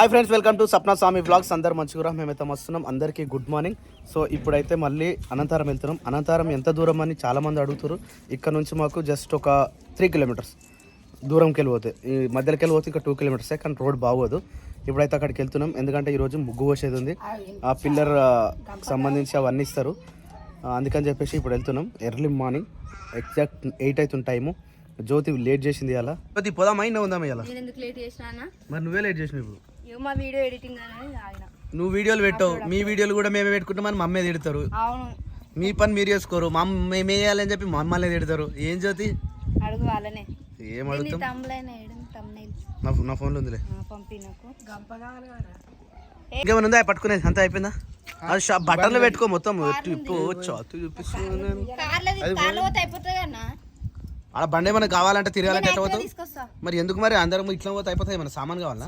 Hi friends, welcome to Sapna Swami vlogs. అందరు మంచిగా మేమైతే వస్తున్నాం. అందరికీ గుడ్ మార్నింగ్. సో ఇప్పుడైతే మళ్ళీ అనంతరం వెళ్తున్నాం. అనంతరం ఎంత దూరం అని చాలామంది అడుగుతారు. ఇక్కడ నుంచి మాకు జస్ట్ ఒక 3 కిలోమీటర్స్ దూరంకి వెళ్ళిపోతే, ఈ మధ్యలోకి వెళ్ళిపోతే ఇంకా 2 కిలోమీటర్సే, కానీ రోడ్ బాగోదు. ఇప్పుడైతే అక్కడికి వెళ్తున్నాం, ఎందుకంటే ఈరోజు ముగ్గు పోసేది ఉంది. ఆ పిల్లర్ సంబంధించి అవన్నీ ఇస్తారు, అందుకని చెప్పేసి ఇప్పుడు వెళ్తున్నాం. ఎర్లీ మార్నింగ్ ఎగ్జాక్ట్ 8 అవుతుంది టైము. జ్యోతి లేట్ చేసింది అలా. జ్యోతి పోదామా అయినా ఉందామా ఇలా? మరి నువ్వే లేట్ చేసినావు. ఇప్పుడు మా వీడియో ఎడిటింగ్ అనేది ఆయన నువ్వు వీడియోలు పెట్టావు, మీ వీడియోలు కూడా మేమే పెట్టుకుంటామని మా అమ్మే తిడతారు. అవును, మీ పని మీరు చేసుకోరు, మేము వేయాలని చెప్పి మా అమ్మల్ని తిడతారు. ఏం జ్యోతి అడుగు వాళ్ళనే. ఏం అడుగుతాం? నా ఫోన్లో ఉందిలే, ఇంకేమైనా ఉందా పట్టుకునేది? అంతా అయిపోయిందా? అది బట్టర్లో పెట్టుకో మొత్తం. అలా బండి ఏమైనా కావాలంటే తిరగాలంటే ఎట్లా పోతావు? మరి ఎందుకు మరి అందరం ఇట్లా పోతే అయిపోతాయి? ఏమైనా సామాన్ కావాలా?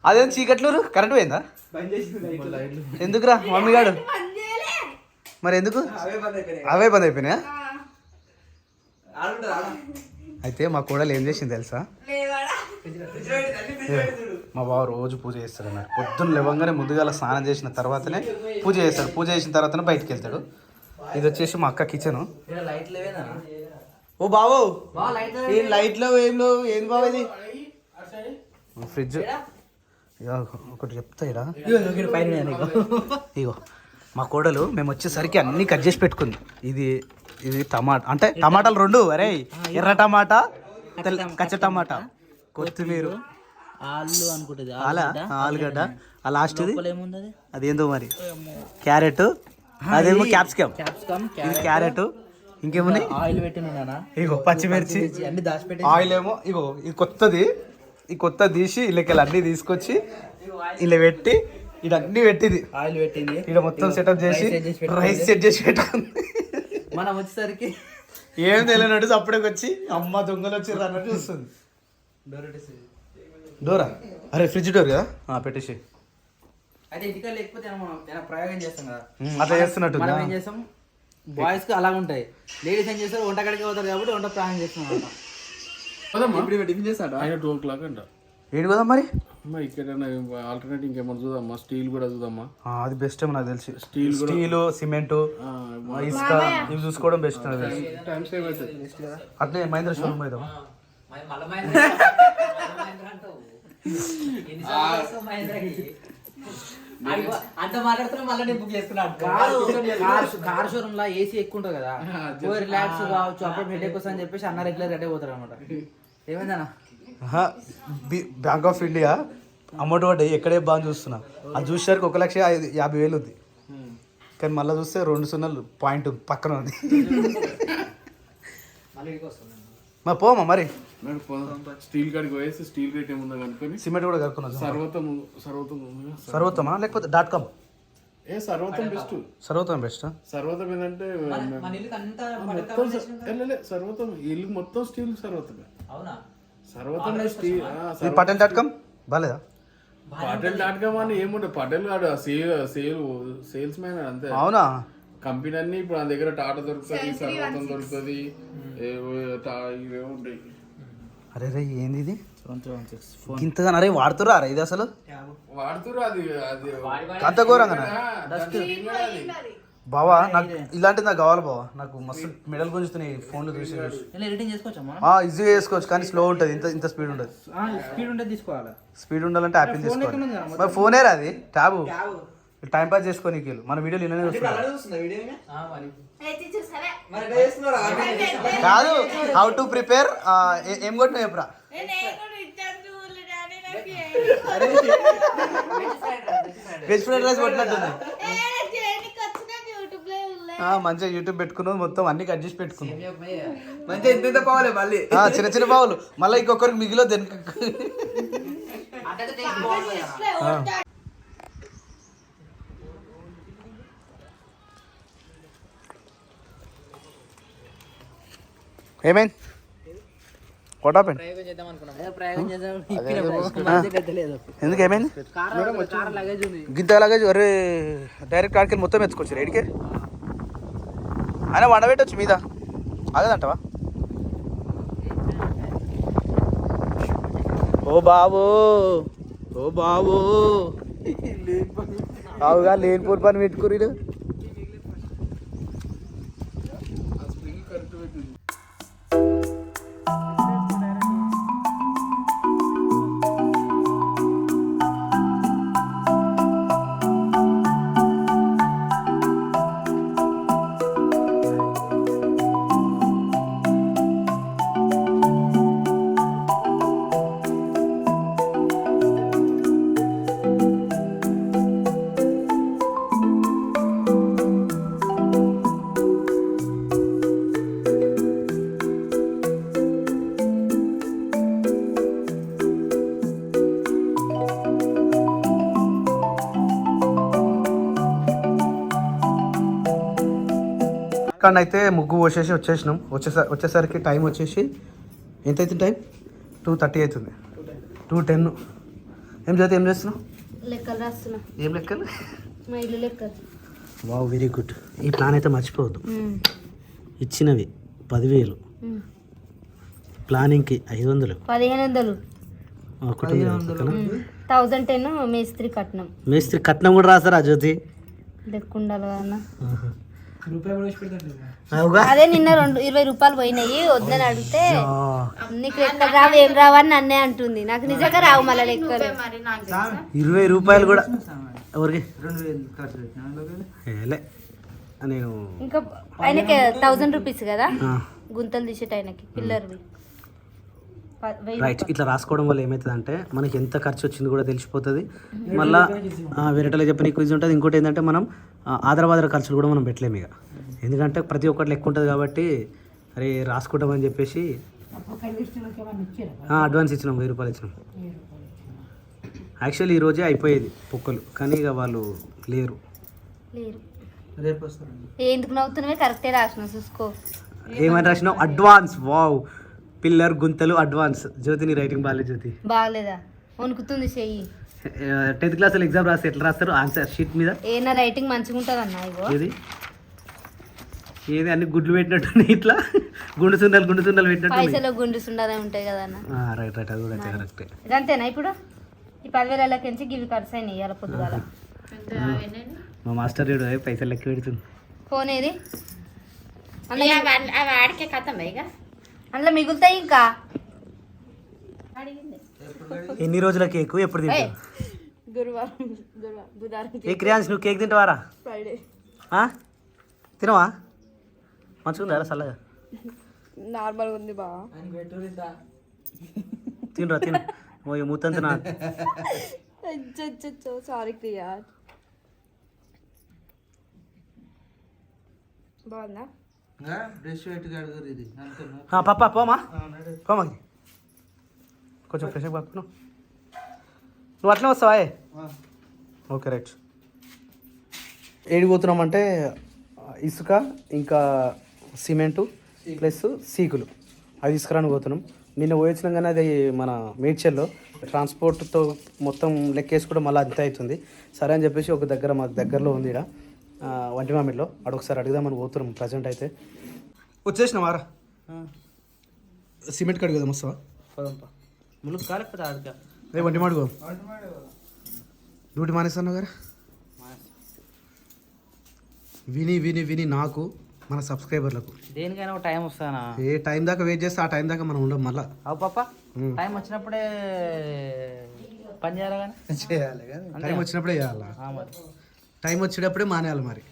అదేం చీకట్లూరు కరెంట్ పోయిందా? ఎందుకురా మమ్మీ గాడు? మరి ఎందుకు అవే బంద్ అయిపోయినాయా? అయితే మా కోడలు ఏం చేసింది తెలుసా? మా బావ రోజు పూజ చేస్తాడు అన్నమాట. పొద్దున్న లేవగానే ముందుగా స్నానం చేసిన తర్వాతనే పూజ చేస్తాడు. పూజ చేసిన తర్వాతనే బయటకు వెళ్తాడు. ఇది వచ్చేసి మా అక్క కిచెన్. ఓ బావో, ఏం లైట్లో ఏం లేవు. ఏం బావ ఇది? ఫ్రిడ్జ్. ఒకటి చెప్తా ఇడా, ఇగో మా కోడలు మేము వచ్చేసరికి అన్ని కట్ చేసి పెట్టుకుంది. ఇది టమాటా, అంటే టమాటాలు 2. అరే, ఎర్ర టమాటా, కచ్చ టమాటా, కొత్తిమీర, ఆలుగడ్డ, ఆ లాస్ట్ అదేందో మరి క్యారెట్, అదేమో క్యాప్సికమ్, ఇది క్యారెట్. ఇంకేమున్నాయి? ఆయిల్ పెట్టినా, ఇగో పచ్చిమిర్చి, ఆయిల్ ఏమో ఇగో ఇది కొత్తది. ఈ కొత్త తీసి ఇళ్ళకి అన్ని తీసుకొచ్చి ఇలా పెట్టి ఇక్కడ అన్ని పెట్టింది. ఆయిల్ పెట్టింది ఇక్కడ మొత్తం సెటప్ చేసి రైస్ సెట్ చేసి పెట్టుకుంది. మనం వచ్చేసరికి ఏం తెలియనట్టు అప్పటికి వచ్చి అమ్మ దొంగలు వచ్చి అన్నట్టు చూస్తుంది. డోరా, అరే ఫ్రిడ్జ్ డోర్ కదా, పెట్టేసి అయితే ఇంటికా లేకపోతే ప్రయోగం చేస్తాం కదా, అట్లా చేస్తున్నట్టు. మనం ఏం చేస్తాం, బాయ్స్ కి అలా ఉంటాయి, లేడీస్ ఏం చేస్తారు వంటకాడికి పోతారు కాబట్టి వంట ప్రయోగం చేస్తాం. టిఫిన్ చేస్తాడు ఆయన 2 o'clock అంట. ఏంటి కదా మరి ఇక్కడ ఆల్టర్నేటివ్ ఇంకేమన్నా చూద్దామా? స్టీల్ కూడా చూద్దామా? అది బెస్ట్ నాకు తెలిసి. స్టీల్, సిమెంట్, ఇసుక ఇవి చూసుకోవడం బెస్ట్ నాకు తెలిసి. టైం సేవ్ అవుతుంది. అట్లే మహేంద్ర షోరూమ్ పోయిదామా? అంత మాట్లాడుతున్నా మళ్ళీ నేను బుక్ చేసుకున్నాను. కార్ షోరూమ్ లో ఏసీ ఎక్కువ ఉంటుంది కదా, రిలాక్స్ కావచ్చు. అప్పుడు హెడేక్ వస్తా అని చెప్పేసి అన్న రెగ్యులర్ రెడీ పోతారు అనమాట. ఏమైందన్నా? బ్యాంక్ ఆఫ్ ఇండియా అమౌంట్ పడ్డాయి, ఎక్కడే బాగా చూస్తున్నా. అది చూసేసరికి 1,50,000 ఉంది, కానీ మళ్ళీ చూస్తే 2 సున్నాలు పాయింట్ పక్కన ఉంది. మరి పోమా మరి స్టీల్ కాడికి పోయేసి స్టీల్ రేట్ ఏముందో కనుక్కొని సిమెంట్ కూడా కనుక్కున్నా. సర్వతం లేకపోతే .com? సర్వతం బెస్ట్. సర్వతం బెస్ట్. సర్వతం ఏంటంటే సర్వతం ఇల్లు మొత్తం స్టీల్. సర్వతమే. సర్వతం స్టీల్. పటేల్.com బాలేదా? పటేల్.com అని ఏముండే, పటేల్ కాదు, సేల్స్ మ్యాన్ అంతే. అవునా? కంపెనీ అన్ని ఇప్పుడు నా దగ్గర టాటా దొరుకుతుంది, సర్వతం దొరుకుతుంది, ఇవే ఉంటాయి. అరే రే ఏంది ఇది ఇంతగా? అరే వాడుతురా అరే ఇది అసలు వాడుతురా? అది అంత ఘోరంగా బావా. నాకు ఇలాంటిది నాకు కావాలి బావా. నాకు మస్తు మెడల్ గుంజుతున్నాయి ఫోన్లో చూసి. ఈజీగా చేసుకోవచ్చు, కానీ స్లో ఉంటుంది. ఇంత స్పీడ్ ఉంటుంది. స్పీడ్ ఉండాలంటే యాపిల్ తీసుకోవాలి. మరి ఫోనే రా అది, ట్యాబ్. టైం పాస్ చేసుకోనీకి మన వీడియోలు ఇలానే వస్తున్నాయి కాదు. హౌ టు ప్రిపేర్ ఏం కొట్టినా చెప్పరా? వెజ్ ఫ్రైడ్ రైస్ కొట్టినట్టుంది. మంచిగా యూట్యూబ్ పెట్టుకున్నాం, మొత్తం అన్ని కట్ చేసి పెట్టుకున్నాం. మంచిగా పావులే మళ్ళీ చిన్న చిన్న పావులు, మళ్ళీ ఇంకొకరికి మిగిలిన దేనికి. ఏమైంది? What happened? ప్రయోగం చేద్దాం అనుకున్నాం. ప్రయోగం చేద్దాం. ఎందుకు ఏమైంది? కార్ లగేజ్ ఉంది. గింత లగేజ్ అరే డైరెక్ట్ ఆడికి మొత్తం ఎత్తుకొచ్చి రైడ్కే అయినా వండబెట్టొచ్చు మీద అదేదంటవా? ఓ బాబు ఓ బాబు బావుగా లేనిపోరు పని పెట్టుకుని కానీ అయితే ముగ్గు పోసేసి వచ్చేసినాం. వచ్చేసరికి టైం వచ్చేసి ఎంత అవుతుంది? టైం 2:30 అవుతుంది. 2:10. ఏం చదివి ఏం చేస్తున్నావు? లెక్కలు రాస్తున్నా. ఏం లెక్కలు? మా ఇల్లు లెక్కలు. Wow, very good. ఈ ప్లాన్ అయితే మర్చిపోవద్దు. ఇచ్చినవి 10,000, ప్లానింగ్కి 500, 1500, 1010 మేస్త్రి కట్నం. మేస్త్రి కట్నం కూడా రాస్తారా జ్యోతి? లెక్క ఉండాలి కదన్నా. అవుగా? అదే నిన్న 20 రూపాయలు పోయినాయి వద్దని అడిగితే నీకు లెక్కలు రావు ఏం రావని నన్నే అంటుంది. నాకు నిజంగా రావు మళ్ళీ లెక్కలు. 20 రూపాయలు కూడా ఎవరికి? 2000 నేను ఇంకా ఆయనకి 1000 రూపీస్ కదా గుంతలు తీసేట ఆయనకి పిల్లర్వి. రైట్. ఇట్లా రాసుకోవడం వల్ల ఏమవుతుంది అంటే మనకి ఎంత ఖర్చు వచ్చింది కూడా తెలిసిపోతుంది. మళ్ళీ వేరేటలో చెప్పిన క్విజ్ ఉంటుంది. ఇంకోటి ఏంటంటే మనం ఆదరబాదర ఖర్చులు కూడా మనం పెట్టలేము ఇక, ఎందుకంటే ప్రతి ఒక్కటి లెక్క ఉంటుంది కాబట్టి అరే రాసుకుంటామని చెప్పేసి అడ్వాన్స్ ఇచ్చినాం, 1000 రూపాయలు ఇచ్చినాం. యాక్చువల్లీ ఈరోజే అయిపోయేది పొక్కలు, కానీ ఇక వాళ్ళు లేరు. రేపు ఎందుకు నవ్వుతున్నావే? కరెక్టే రాసిన చూసుకో. ఏమని రాసినావు? అడ్వాన్స్. వావ్, పిల్లర్ గుంతలు అడ్వాన్స్. జ్యోతిని రైటింగ్ బాగాలేదు. జ్యోతి బాగలేదా? వణుకుతుంది చెయ్యి. 10th క్లాస్లో ఎగ్జామ్ రాస్తే ఎట్లా రాస్తారు? ఆన్సర్ షీట్ మీద ఏనా రైటింగ్ మంచిగా ఉంటుంది అన్న. ఇగో ఏది అన్ని గుడ్లు పెట్టినట్టు ఇట్లా గుండు సుండలు పెట్టినట్టు. పైసలో గుండు సుండాలే ఉంటాయి కదా అన్న. రైట్ రైట్, అది కూడా కరెక్టే. ఇదంతేనా ఇప్పుడు? ఈ 10,000 గివి ఖర్చు అయినాయి ఇవాళ పొద్దుగాల. మా మాస్టర్ రేడు పైసలు లెక్క పెడుతుంది. ఫోన్ ఏది? ఆడికే కథం ఇక అందులో మిగులుతాయి ఇంకా. ఎన్ని రోజుల కేక్ ఎప్పుడు తింటావు? గురువారం బుధవారం. ఏ క్రియాన్స్, నువ్వు కేక్ తింటావారా? ఫ్రైడే. తినవా? మంచిగా ఉందా చల్లగా? నార్మల్గా ఉంది బా. తినరా తిను. మూతంత నా సారీ క్రియా. బాగుందా? పప్పా పోమా పోమా, కొంచెం ఫ్రెష్ అప్ పట్టుకున్నావు. నువ్వు అట్లనే వస్తావా? Okay right. ఏడిపోతున్నామంటే ఇసుక ఇంకా సిమెంటు ప్లస్ సీకులు అవి తీసుకురాని పోతున్నాం. నిన్న పోయించినాం కానీ అది మన మేడ్చల్లో ట్రాన్స్పోర్ట్తో మొత్తం లెక్కేసుకోవడం మళ్ళీ అంతే అవుతుంది. సరే అని చెప్పేసి ఒక దగ్గర మాకు దగ్గరలో ఉంది ఇక్కడ వంటిమామిడిలో, అడొకసారి అడుగుదామని పోతున్నాం. ప్రజెంట్ అయితే వచ్చేసిన వారా సిమెంట్ కడిగి కదా వస్తావా? ములుగు కాలేకపోతే ఆడికా రే వంటిమాడుకో డ్యూటీ మానేస్తాను గారు. విని విని విని నాకు మన సబ్స్క్రైబర్లకు దేనికైనా ఒక టైం వస్తానా? ఏ టైం దాకా వెయిట్ చేస్తే ఆ టైం దాకా మనం ఉండం మళ్ళా. అవు పాప, టైం వచ్చినప్పుడే పని చేయాలి కానీ చేయాలి కానీ టైం వచ్చినప్పుడే చేయాలా? టైం వచ్చేటప్పుడే మానేయాలి. మరి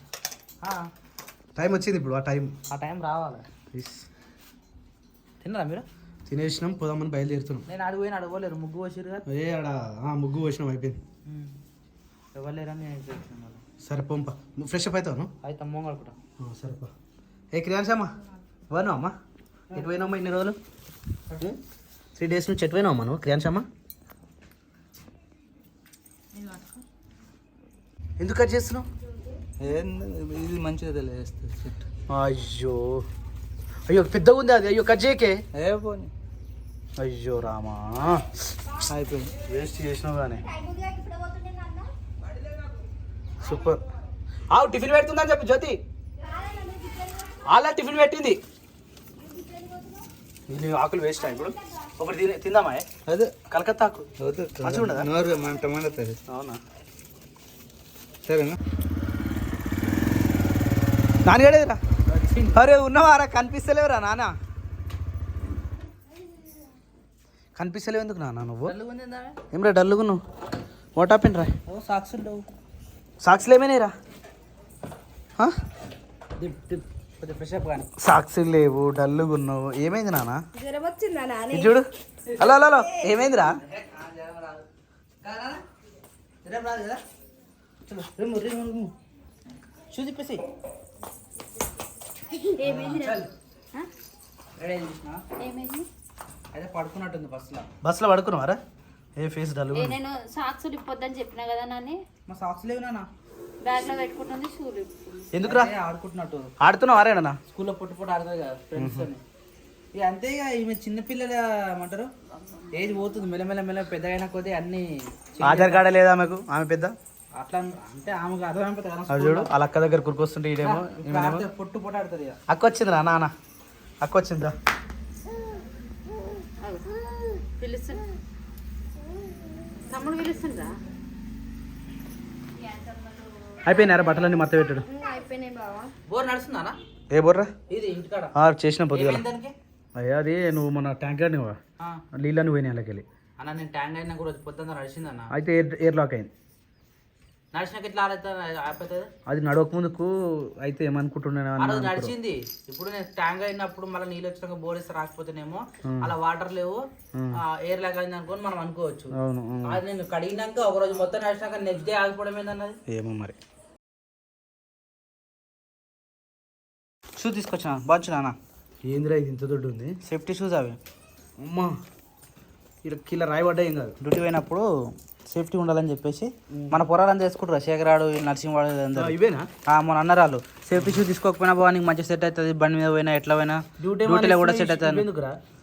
టైం వచ్చింది ఇప్పుడు, ఆ టైం రావాలి. తిన్నారా మీరు? తినేసినాం, పోదామని బయలుదేరుతున్నాం. నేను అడగలేరు ముగ్గు పోసిరు కదా. ముగ్గు పోసినాం అయిపోయింది. ఇవ్వలేరని సరే పంప, ఫ్రెష్ అప్ అవుతాను. అయితే మొంగడుకుంటా. సరేపా. ఏ క్రియాన్సమ్మా పోయినావు అమ్మా? ఎటు పోయినావమ్మా ఇన్ని రోజులు? 3 days నుంచి ఎటు పోయినావమ్మా నువ్వు క్రియాన్సమ్మా? ఎందుకు కట్ చేస్తున్నావు? ఇది మంచిగా తెలియజేస్తుంది. అయ్యో అయ్యో పెద్దగా ఉంది అది. అయ్యో కట్ చేయకే. ఏ పోనీ అయ్యో రామా అయిపోయింది, వేస్ట్ చేసినావు కానీ. సూపర్. ఆవు టిఫిన్ పెడుతుందని చెప్పు జ్యోతి. అలా టిఫిన్ పెట్టింది. నేను ఆకులు వేస్ట్ ఇప్పుడు ఒకటి తిందామా? అదే కలకత్తా ఆకు మంచిగా ఉండదా? అవునా, సరేనా. నాన్నగడేదిరా, అరే ఉన్నవారా? కనిపిస్తలేవురా నాన్న, కనిపిస్తలేవు ఎందుకు నాన్న? నువ్వు ఏమరా డల్లుగా నువ్వు? వాట్ హ్యాపెన్ రా? సాక్స్ ఉండవు. సాక్స్లు ఏమైనాయిరా? ఫ్రెష్ అప్ కానీ సాక్స్ లేవు, డల్లుగా ఉన్నావు, ఏమైంది నాన్న? జ్వరం వచ్చిందా నాని? ఇది చూడు. హలో హలో హలో, ఏమైందిరా? రాదు కదా. షూ తిప్పేసి అయితే పడుకున్నట్టుంది బస్సులో. బస్సులో పడుకున్నావారా? ఏ ఫేస్ డల్లుగా ఉంది. నేను సాక్స్ ఇప్పొద్దని చెప్పినా కదా నాని. మా సాక్స్ లేవు నాన్న, బ్యాగ్ లో పెట్టుకుంటుంది, షూలు. ఎందుకురా? ఆడుకుంటున్నట్టు ఆడుతున్నావు అరేనా? స్కూల్లో పొట్టు ఆడుతుంది కదా ఫ్రెండ్స్ అని. ఇక అంతే ఇక ఈమె చిన్నపిల్లల ఏమంటారు ఏజ్ పోతుంది మెల్ల పెద్దగా అయినా కొద్దీ అన్ని ఆధార్ కార్డే లేదా ఆమెకు? ఆమె పెద్ద అట్లా అంటే ఆమెకు అర్థం అది చూడు, వాళ్ళ అక్క దగ్గర కురుకొస్తుంటే ఈడేమో పొట్టు ఆడుతుంది ఇక. అక్క వచ్చిందిరా నాన్న, అక్క వచ్చిందిరా. పిలుస్తుంది, తమ్ముడు పిలుస్తుండ్రా. అయిపోయినారా బట్టలన్నీ మత్త పెట్టాడు? అయిపోయినాయి బావా. బోర్ నడుస్తుందా ఏ బొర్రా? ఇది ఇంటికాడ చేసిన పొద్దుగల. ఏమైంది దానికి? అయ్యా అది నువ్వు మన ట్యాంకర్ నీళ్ళని పోయినాయి అలాకెళ్ళి. అన్న నేను ట్యాంక్ అయినా కూడా పొద్దున్న నడిచిందన్న. అయితే ఎయిర్ లాక్ అయింది. నడిచినాక ఎట్లా అయిపోతుంది? అది నడవక ముందుకు అయితే ఏమనుకుంటున్నాను ఆ రోజు నడిచింది. ఇప్పుడు నేను ట్యాంక్ అయినప్పుడు మళ్ళీ నీళ్ళు వచ్చినాక బోర్ ఇస్తే రాకపోతేనేమో అలా వాటర్ లేవు ఎయిర్ లాక్ అయింది అనుకోని మనం అనుకోవచ్చు. అవును. అది నేను కడిగినాక ఒక రోజు మొత్తం నడిచినాక నెక్స్ట్ డే ఆగిపోవడం ఏందన్నది ఏమో మరి. షూ తీసుకొచ్చిన బాగుంచు నాన్న. ఏందిరా ఇది ఇంత దొడ్డు ఉంది? సేఫ్టీ షూస్ అవి. అమ్మా ఇక్కడ కిలో రాయబడ్డా ఏం కాదు. డ్యూటీ పోయినప్పుడు సేఫ్టీ ఉండాలని చెప్పేసి మన పొరాలంతా వేసుకుంటారు. శేఖరాడు నరసింహవాడు ఇవేనా? మన అన్నరాళ్ళు సేఫ్టీ షూ తీసుకోకపోయినా బాగా నీకు మంచి సెట్ అవుతుంది. బండి మీద పోయినా ఎట్లా పోయినా డ్యూటీలో కూడా సెట్ అవుతుంది.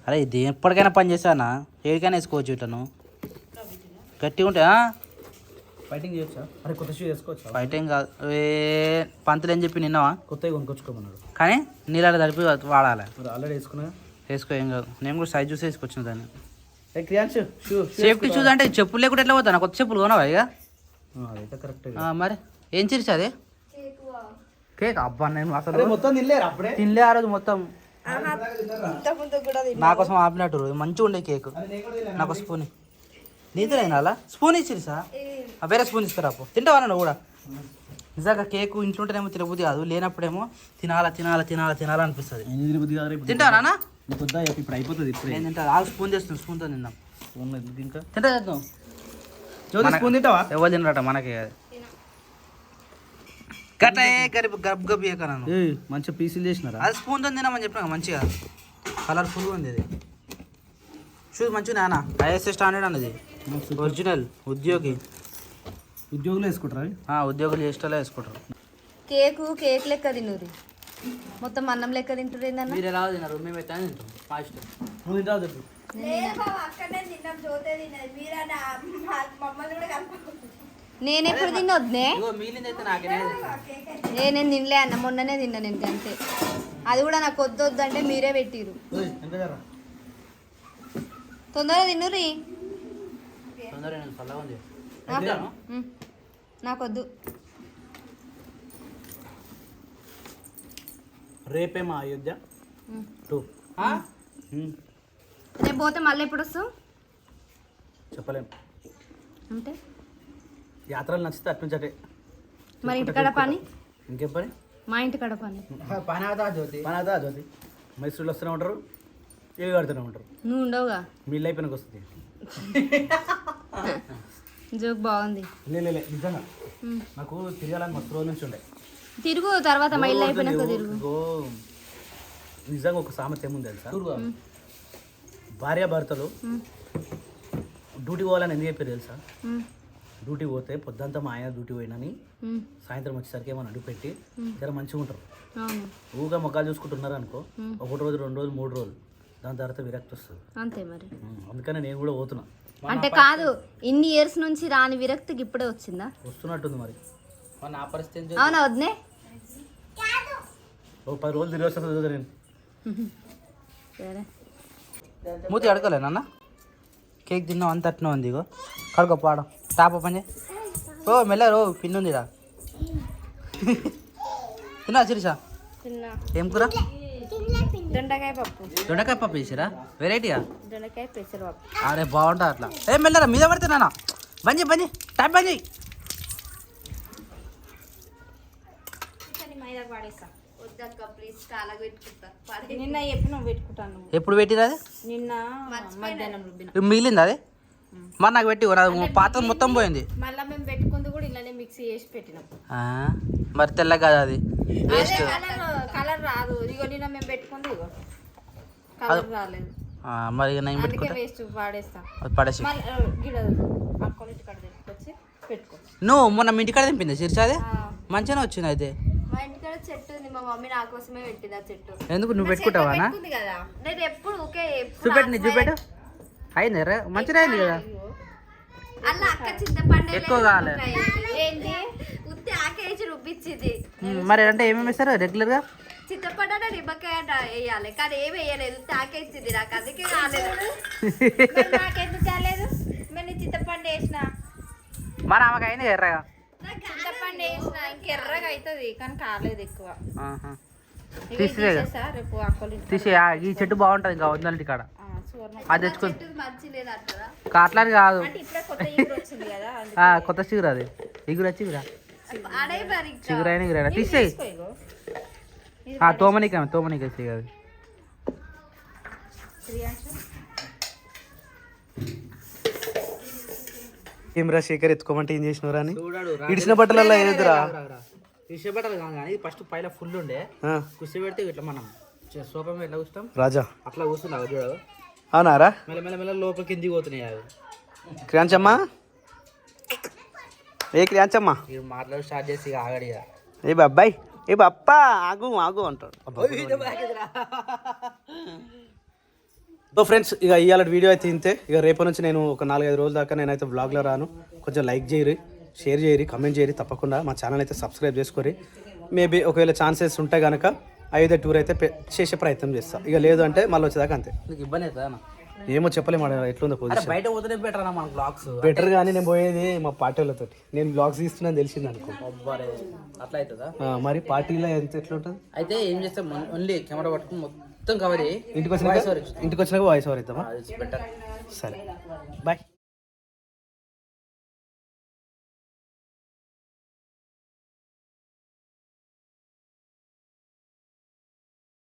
అరే ఇది ఎప్పటికైనా పని చేస్తానా, ఏడికైనా వేసుకోవచ్చు. ఇట్లా గట్టిగా ఉంటే ఫైటింగ్ చేయొచ్చా? అరే కొత్త షూ వేసుకోవచ్చా? ఫైటింగ్ కాదు, పంతులు ఏం చెప్పి నిన్నవా కొత్తగా కొనుక్కొచ్చుకోమన్నాడు. కానీ నీళ్ళలో తడిపి వాడాలి. ఆల్రెడీ వేసుకున్నా, వేసుకో ఏం కాదు. నేను కూడా సైజ్ చూసి వేసుకొచ్చిన దాన్ని. సేఫ్టీ షూస్ అంటే చెప్పులు లేకుండా ఎట్లా పోతాను? కొత్త చెప్పులు కొనవా ఇక? అదైతే కరెక్ట్. మరి ఏం చిరిచి అది కేక్? అబ్బా నేను అసలు మొత్తం తినలేరు అప్పుడే. తినలే ఆ రోజు మొత్తం. నా కోసం ఆపినట్టు మంచిగా ఉండే కేక్. నాకు స్పూన్ నీతో అలా స్పూన్ ఇచ్చిరిసా? వేరే స్పూన్ ఇస్తారా? అప్పు తింటావా నువ్వు కూడా? నిజంగా కేక్ ఇంట్లో ఉంటేనేమో తినబుద్ధి కాదు, లేనప్పుడేమో తినాలనిపిస్తుంది. తింటావా నాన్న? ఇప్పుడు అయిపోతుంది. నేను తింటా. స్పూన్ చేస్తున్నాను, స్పూన్తో తిందాం. ఇంకా తింటా చేద్దాం. స్పూన్ తింటావా? ఎవరు తినరట మనకి. గట్ట గబ్ గబ్ చేయకరాను. మంచిగా పీసులు చేసినారా? అది స్పూన్తో తినామని చెప్పినా మంచిగా కలర్ఫుల్గా ఉంది. అది షూస్ మంచిగా నాన్న, ఐఎస్ఏ స్టాండర్డ్ అన్నది, ఒరిజినల్. ఉద్యోగులు వేసుకుంటారా? ఉద్యోగులు చేసేలా వేసుకుంటారు. కేక్ లెక్క తిన్నూరి, మొత్తం అన్నం లెక్క తింటారు ఏందన్న. మీరు ఎలా తిన్నారు? మేము ఎట్లా తింటాం ఫాస్ట్. నువ్వు తింటావు చెప్పు. నేను ఎప్పుడు తినొద్దే? మిగిలింది అయితే నాకే. నేను తినలే అన్న, మొన్ననే తిన్నా నేను అంతే. అది కూడా నాకు వద్దు అంటే మీరే పెట్టిరు. తొందరగా తిన్నురి. తొందరగా నేను చల్లగా ఉంది. నాకొద్దు. రేపేమో అయోధ్య 2. రేపు పోతే మళ్ళీ ఎప్పుడు వస్తావు? చెప్పలేము అంటే యాత్రలు నచ్చితే అటు నుంచి అటే. మరి ఇంటికాడ పని? ఇంకేం పని? మా ఇంటికాడ పని. జ్యోతి మైసూరులో వస్తూనే ఉంటారు, ఇవి కడుతూనే ఉంటారు. నువ్వు ఉండవుగా, మీ ఇల్లు అయిపోయినాక వస్తుంది. జోక్ బాగుంది. లే నిజంగా నాకు తిరగాలని మస్తు రోజుల నుంచి ఉండే. తిరుగు తర్వాత మా ఇల్లు అయిపోయినాక తిరుగు. నిజంగా ఒక సామెత ఏముంది తెలుసా? భార్య భర్తలు డ్యూటీ పోవాలని ఎందుకు చెప్పారు తెలుసా? డ్యూటీ పోతే పొద్దంతా మా ఆయన డ్యూటీ పోయినని సాయంత్రం వచ్చేసరికి ఏమో అడుగు పెట్టి జర మంచిగా ఉంటారు. ఊగా మొక్కలు చూసుకుంటున్నారు అనుకో, 1 రోజు 2 రోజులు 3 రోజులు దాని తర్వాత విరక్తి వస్తుంది. అంతే మరి. అందుకనే నేను కూడా పోతున్నా. అంటే కాదు, ఇన్ని ఇయర్స్ నుంచి రాని విరక్తికి ఇప్పుడే వచ్చిందా? వస్తున్నట్టుంది మరి. నా పరిస్థితి అవునా వద్దే? ఓ 10 రోజులు తిరిగి వస్తుంది నేను. సరే మూతి అడగలే నాన్న. కేక్ తిన్నావు అంత అట్నే ఉంది. ఇగో కడుకో పాడం టాప్ పని. ఓ మెల్లరు పిన్ ఉందిరా. తిన్నా శిరీష? తిన్నా. ఏం కూర? దొండకాయ పప్పు. దొండకాయ పప్పు చేసిరా? వెరైటీయా? దొండకాయ పెసరపప్పు. అరే బాగుంటుంది అట్లా. ఏ మెల్లరా మీద పడితే నాన్న. బంద్ చేయి టైం బంద్ చేయి. నిన్న ఎప్పుడు పెట్టుకుంటాను. ఎప్పుడు పెట్టిరా అది? నిన్న మధ్యాహ్నం మిగిలింది అది? మరి నాకు పెట్టి పాత్ర మొత్తం పోయింది. మళ్ళీ మేము పెట్టుకుంది కూడా ఇలానే మిక్సీ చేసి పెట్టినాం. మరి తెల్ల కదా అది వేస్ట్. కలర్ రాదు. ఇగో నిన్న మేము పెట్టుకుంది ఇగో కలర్ రాలేదు. మరి నేను పెట్టుకుంటా వేస్ట్ పాడేస్తా. పడేసి వచ్చి పెట్టుకో. నువ్వు మొన్న మీ ఇంటికాడ తెంపింది శిరీష? అదే మంచిగానే వచ్చింది అయితే. మా ఇంటికాడ చెట్టు ఉంది, మా మమ్మీ నా కోసమే పెట్టింది ఆ చెట్టు. ఎందుకు నువ్వు పెట్టుకుంటావా? కదా నేను ఎప్పుడు చూపెట్టు అయింది రా, మంచిగా అయింది కదా. అలా అక్క చింతపండు ఎక్కువ కావాలి. ఏంటి ఉత్తి ఆకేసి రుబ్బిచ్చింది. మరి అంటే ఏమేమి వేస్తారు రెగ్యులర్ గా? చింతపండు నిమ్మకాయ వేయాలి, కానీ ఏమి వేయలేదు. తాకేసింది నాకు, అందుకే కాలేదు. నాకెందుకు కాలేదు? నేను చింతపండు వేసిన. మరి ఆమెకు అయింది ఎర్రగా. చింతపండు వేసిన ఇంకెర్రగా అవుతుంది, కానీ కాలేదు ఎక్కువ. తీసే రేపు అక్కలు తీసే. ఈ చెట్టు బాగుంటది ఇంకా వందల కాడ. అది తెచ్చుకో. మంచి లేదు అంటారా? అట్లాని కాదు, ఇప్పుడే కొత్త ఇగురు వచ్చింది కదా. కొత్త చిగురు అది. ఇగురు చిగురా ఆడే మరి చిగురైన ఇగురైనా తీసేయి. తోమనిక వేసేయి అది. ఏమిరా శేఖర్, ఎత్తుకోమంటే ఏం చేసినవరా అని? ఇడిచిన బట్టలలో ఏదిరా? ఇడిచిన బట్టలు కానీ ఫస్ట్ పైన ఫుల్ ఉండే కుర్చీ పెడితే ఇట్లా మనం సోఫా మీద ఎట్లా కూర్చుంటాం రాజా అట్లా కూర్చున్నావు చూడవు. అవునారా? మెల్ల లోపల కిందికి పోతున్నాయి అవి. క్రియాంచమ్మా, ఏ క్రియాంచమ్మా మీరు మాట్లాడి స్టార్ట్ చేసి ఆగడి. ఏ బాబాయ్, ఏ బాప్పా ఆగు ఆగు అంటాడు. సో ఫ్రెండ్స్, ఇక ఇవాళ వీడియో అయితే ఇంతే. ఇక రేపటి నుంచి నేను ఒక 4-5 రోజుల దాకా నేనైతే వ్లాగ్లో రాను. కొంచెం లైక్ చేయరు, షేర్ చేయరు, కమెంట్ చేయరు. తప్పకుండా మా ఛానల్ అయితే సబ్స్క్రైబ్ చేసుకోరి. మేబీ ఒకవేళ ఛాన్సెస్ ఉంటే కనుక అయితే టూర్ అయితే చేసే ప్రయత్నం చేస్తాను. ఇక లేదు అంటే మళ్ళీ వచ్చేదాకా అంతే. నీకు ఇబ్బంది అవుతుందా? ఏమో చెప్పలేము ఎట్లుందో పొజిషన్. బయట పోతేనే బెటర్ అన్న మన బ్లాగ్స్. బెటర్ కానీ నేను పోయేది మా పార్టీ వాళ్ళతో. నేను బ్లాగ్స్ తీస్తున్నాను తెలిసింది అనుకో. అట్లా అవుతుందా? మరి పార్టీలో ఎట్లుంటుంది? అయితే ఏం చేస్తాం, ఓన్లీ కెమెరా పట్టుకుని మొత్తం కవర్ చేయి. ఇంటికి వచ్చినాక వాయిస్ ఓవర్ ఇద్దామా? బెటర్. సరే బాయ్.